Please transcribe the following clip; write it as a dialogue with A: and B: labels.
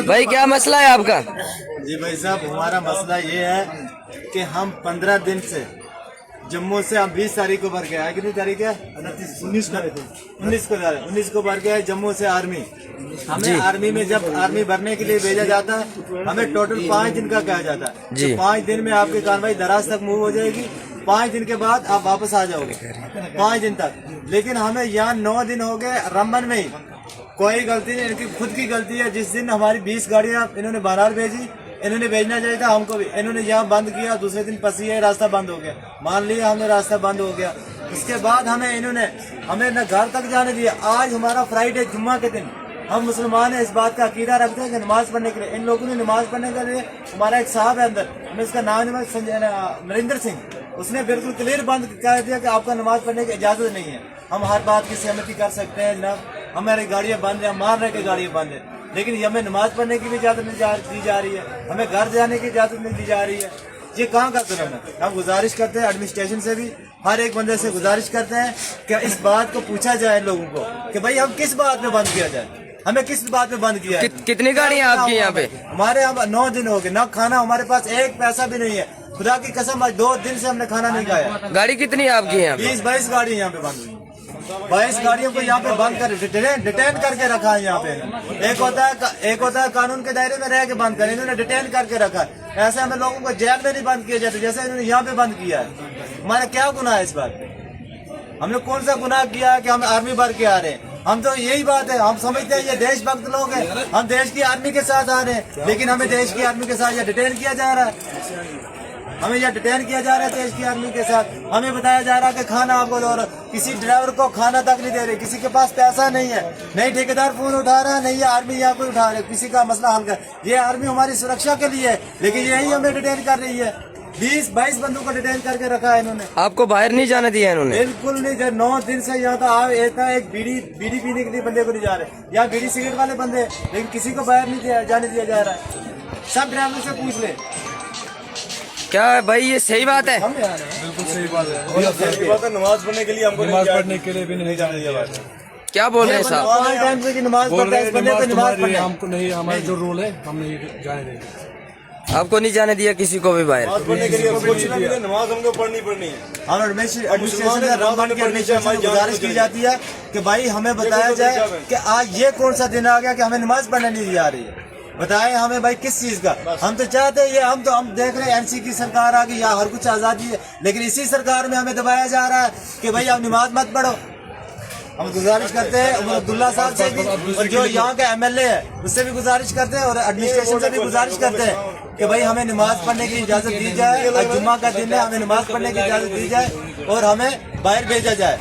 A: بھائی کیا مسئلہ ہے آپ کا؟
B: جی بھائی صاحب ہمارا مسئلہ یہ ہے کہ ہم 15 دن سے جموں سے ہم 20 تاریخ کو بھر کے آئے. کتنی تاریخ ہے؟ 19 کو بھر کے آئے جموں سے آرمی. ہمیں آرمی میں جب آرمی بھرنے کے لیے بھیجا جاتا ہے ہمیں ٹوٹل 5 دن کا کہا جاتا ہے
A: جی.
B: 5 دن میں آپ کی کارروائی دراز تک موو ہو جائے گی. 5 دن کے بعد آپ واپس آ جاؤ گے 5 دن تک. لیکن ہمیں یہاں 9 دن ہو گئے رمبن میں ہی. کوئی غلطی نہیں, ان کی خود کی غلطی ہے. جس دن ہماری 20 گاڑیاں انہوں نے بہرحال بھیجی, انہوں نے بھیجنا چاہیے تھا ہم کو بھی. انہوں نے یہاں بند کیا, دوسرے دن پسی ہے راستہ بند ہو گیا. مان لیا ہم نے راستہ بند ہو گیا. اس کے بعد انہوں نے ہمیں نہ گھر تک جانے دیا. آج ہمارا فرائیڈے جمعہ کے دن ہم مسلمان ہیں, اس بات کا عقیدہ رکھتے ہیں کہ نماز پڑھنے کے لیے ان لوگوں نے نماز پڑھنے کے لیے ہمارا ایک صاحب ہے اندر, ہمیں اس کا نام نریندر سنگھ, اس نے بالکل کلیئر بند کہہ دیا کہ آپ کا نماز پڑھنے کی اجازت نہیں ہے. ہم ہر بات کی سہمتی کر سکتے ہیں, نہ ہماری گاڑیاں بند ہیں, ہم مان رہے کہ گاڑیاں بند ہیں, لیکن ہمیں نماز پڑھنے کی بھی اجازت نہیں دی جا رہی ہے, ہمیں گھر جانے کی اجازت نہیں دی جا رہی ہے. یہ کہاں کا قدم ہے؟ ہم گزارش کرتے ہیں ایڈمنسٹریشن سے بھی, ہر ایک بندے سے گزارش کرتے ہیں کہ اس بات کو پوچھا جائے لوگوں کو کہ بھائی ہم کس بات میں بند کیا جائے, ہمیں کس بات میں بند کیا ہے.
A: کتنی گاڑیاں آپ کی یہاں پہ؟
B: ہمارے یہاں 9 دن ہو گئے, نہ کھانا, ہمارے پاس ایک پیسہ بھی نہیں ہے. خدا کی قسم آج 2 دن سے ہم نے کھانا نہیں کھایا.
A: گاڑی کتنی ہے آپ کی یہاں پہ؟
B: 20-22 گاڑی یہاں پہ بند ہوئی. 22 گاڑیوں کو یہاں پہ بند کر ڈیٹین کر کے رکھا ہے. یہاں پہ ایک ہوتا ہے قانون کے دائرے میں رہ کے بند کریں, انہوں نے ڈیٹین کر کے رکھا ہے. ایسے ہمیں لوگوں کو جیل میں نہیں بند کیا جاتا جیسے انہوں نے یہاں پہ بند کیا ہے. ہمارا کیا گناہ ہے اس بات پہ؟ ہم نے کون سا گناہ کیا ہے کہ ہم آرمی بھر کے آ رہے ہیں؟ ہم تو یہی بات ہے, ہم سمجھتے ہیں یہ دیش بھکت لوگ ہیں, ہم دیش کی آرمی کے ساتھ آ رہے ہیں, لیکن ہمیں دیش کی آرمی کے ساتھ یہ ڈیٹین کیا جا رہا ہے. ہمیں یہ ڈیٹین کیا جا رہا ہے دیش کی آرمی کے ساتھ. ہمیں بتایا جا رہا ہے کہ کھانا آپ کو دو رہا, کسی ڈرائیور کو کھانا تک نہیں دے رہے, کسی کے پاس پیسہ نہیں ہے, نہیں ٹھیکیدار فون اٹھا رہا ہے, نہیں یہ آرمی یہاں کو اٹھا رہے کسی کا مسئلہ حل کر. یہ آرمی ہماری سرکشا کے لیے ہے, لیکن یہی ہمیں ڈیٹین کر رہی ہے. 20-22 بندوں کو ڈیٹین کر کے رکھا ہے انہوں نے.
A: آپ کو باہر نہیں جانے دیا انہوں نے؟
B: بالکل نہیں. 9 دن سے یہاں تھا ایک بیڑی پینے کے لیے بندے کو نہیں جا رہے, یہاں بیڑی سگریٹ والے بندے, لیکن کسی کو باہر نہیں جانے دیا جا رہا ہے. سب ڈرائیور سے پوچھ لے.
A: کیا بھائی یہ صحیح بات ہے؟
C: بالکل صحیح بات ہے. نماز پڑھنے کے لیے ہم کو نماز پڑھنے کے لیے بھی نہیں جانے دیا.
A: کیا بول رہے ہیں صاحب؟
B: نماز پڑھنے
C: ہم کو نہیں, ہمارے جو رول ہے ہم نہیں جانے دیں گے.
A: آپ کو نہیں جانے دیا کسی کو بھی باہر؟
C: نماز پڑھنے کے لیے نماز ہم کو پڑھنی ہے.
B: ہم ایڈمنسٹریشن گزارش کی جاتی ہے کہ بھائی ہمیں بتایا جائے کہ آج یہ کون سا دن آ گیا کہ ہمیں نماز پڑھنے نہیں دی جا رہی ہے. بتائیں ہمیں بھائی کس چیز کا. ہم تو چاہتے ہیں, ہم دیکھ رہے ہیں این سی کی سرکار آ گئی, یہاں ہر کچھ آزادی ہے, لیکن اسی سرکار میں ہمیں دبایا جا رہا ہے کہ بھائی آپ نماز مت پڑھو. ہم گزارش کرتے ہیں عبداللہ صاحب سے بھی, اور جو یہاں کا ایم ایل اے ہے اس سے بھی گزارش کرتے ہیں, اور ایڈمنسٹریشن سے بھی گزارش کرتے ہیں کہ بھائی ہمیں نماز پڑھنے کی اجازت دی جائے. اور جمعہ کا دن ہے, ہمیں نماز پڑھنے کی اجازت دی جائے اور ہمیں باہر بھیجا جائے.